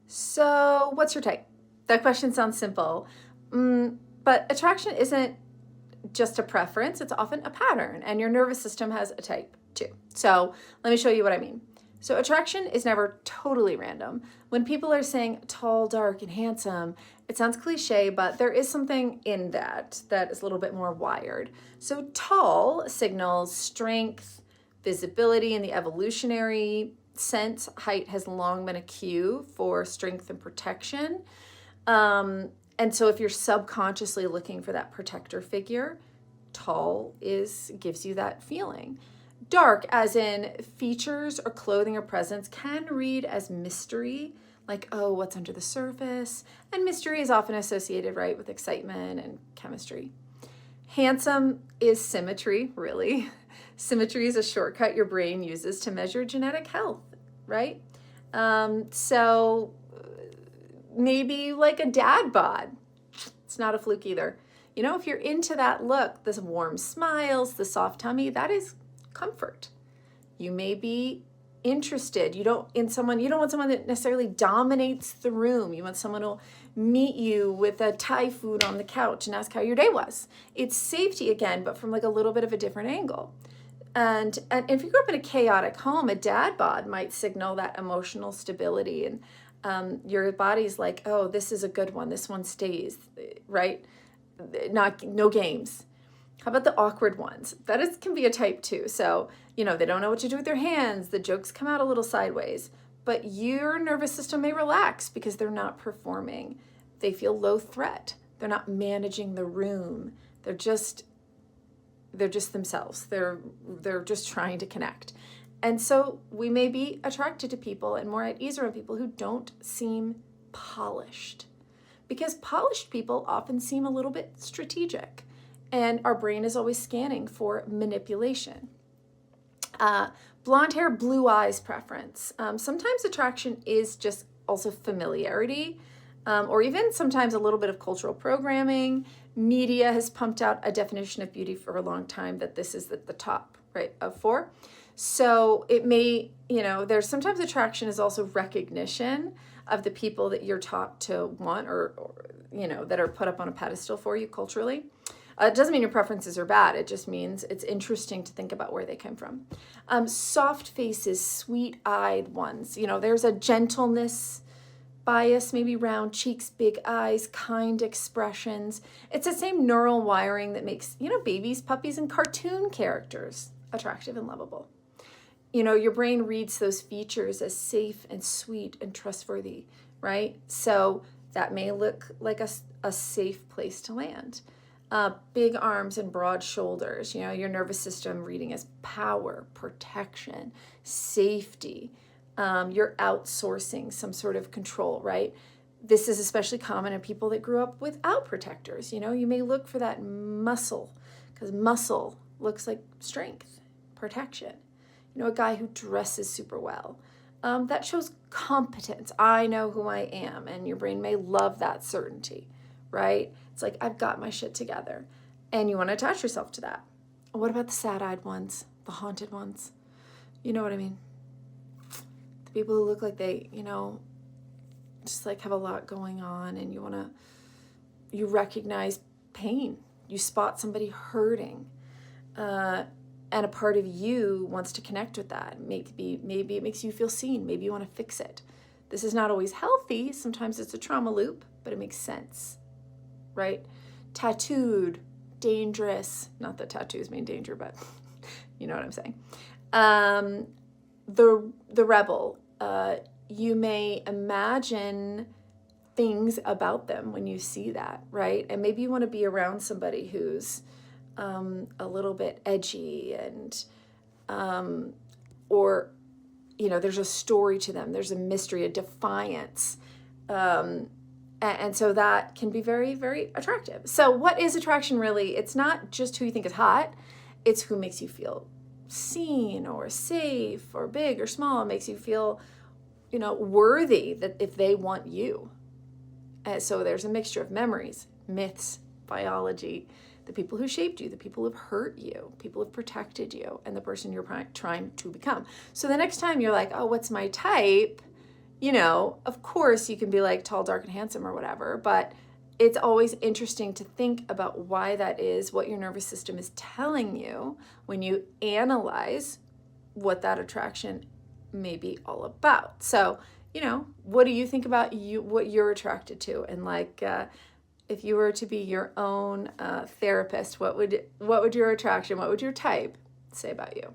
So, what's your type? That question sounds simple, but attraction isn't just a preference, it's often a pattern, and your nervous system has a type too. So, let me show you what I mean. So, attraction is never totally random. When people are saying tall, dark, and handsome, it sounds cliche, but there is something in that is a little bit more wired. So, tall signals strength, visibility, and the evolutionary sense. Height has long been a cue for strength and protection. And so if you're subconsciously looking for that protector figure, tall gives you that feeling. Dark, as in features or clothing or presence, can read as mystery, like, oh, what's under the surface? And mystery is often associated, right, with excitement and chemistry. Handsome is symmetry, really. Symmetry is a shortcut your brain uses to measure genetic health, right? So maybe like a dad bod. It's not a fluke either. You know, if you're into that look, the warm smiles, the soft tummy, that is comfort. You may be interested. You don't want someone that necessarily dominates the room. You want someone who'll meet you with a Thai food on the couch and ask how your day was. It's safety again, but from like a little bit of a different angle. And if you grew up in a chaotic home, a dad bod might signal that emotional stability, and your body's like, oh, this is a good one. This one stays, right? No games. How about the awkward ones? Can be a type too. So, they don't know what to do with their hands. The jokes come out a little sideways, but your nervous system may relax because they're not performing. They feel low threat. They're not managing the room. They're just themselves. They're just trying to connect. And so we may be attracted to people and more at ease around people who don't seem polished, because polished people often seem a little bit strategic, and our brain is always scanning for manipulation. Blonde hair, blue eyes preference. Sometimes attraction is just also familiarity, or even sometimes a little bit of cultural programming. Media has pumped out a definition of beauty for a long time that this is at the top, right, of 4. So it may, there's sometimes attraction is also recognition of the people that you're taught to want or that are put up on a pedestal for you culturally. It doesn't mean your preferences are bad. It just means it's interesting to think about where they come from. Soft faces, sweet-eyed ones. There's a gentleness bias, maybe round cheeks, big eyes, kind expressions. It's the same neural wiring that makes, babies, puppies, and cartoon characters attractive and lovable. Your brain reads those features as safe and sweet and trustworthy, right? So that may look like a safe place to land. Big arms and broad shoulders, your nervous system reading as power, protection, safety. You're outsourcing some sort of control, right? This is especially common in people that grew up without protectors. You may look for that muscle, because muscle looks like strength, protection. A guy who dresses super well. That shows competence. I know who I am, and your brain may love that certainty, right? It's like, I've got my shit together, and you want to attach yourself to that. What about the sad-eyed ones, the haunted ones? You know what I mean? The people who look like they, just like have a lot going on, and you recognize pain. You spot somebody hurting, and a part of you wants to connect with that. Maybe it makes you feel seen. Maybe you want to fix it. This is not always healthy. Sometimes it's a trauma loop, but it makes sense, right? Tattooed, dangerous. Not that tattoos mean danger, but you know what I'm saying. The rebel. You may imagine things about them when you see that, right? And maybe you want to be around somebody who's a little bit edgy and or there's a story to them, there's a mystery, a defiance, and so that can be very, very attractive. So what is attraction really? It's not just who you think is hot, it's who makes you feel seen or safe or big or small. It makes you feel worthy, that if they want you. So there's a mixture of memories, myths, biology, the people who shaped you, the people who've hurt you, people who've protected you, and the person you're trying to become. So the next time you're like, oh, what's my type? of course you can be like tall, dark, and handsome or whatever, but it's always interesting to think about why that is, what your nervous system is telling you when you analyze what that attraction may be all about. So, what do you think about what you're attracted to? And like, if you were to be your own therapist, what would your attraction, what would your type say about you?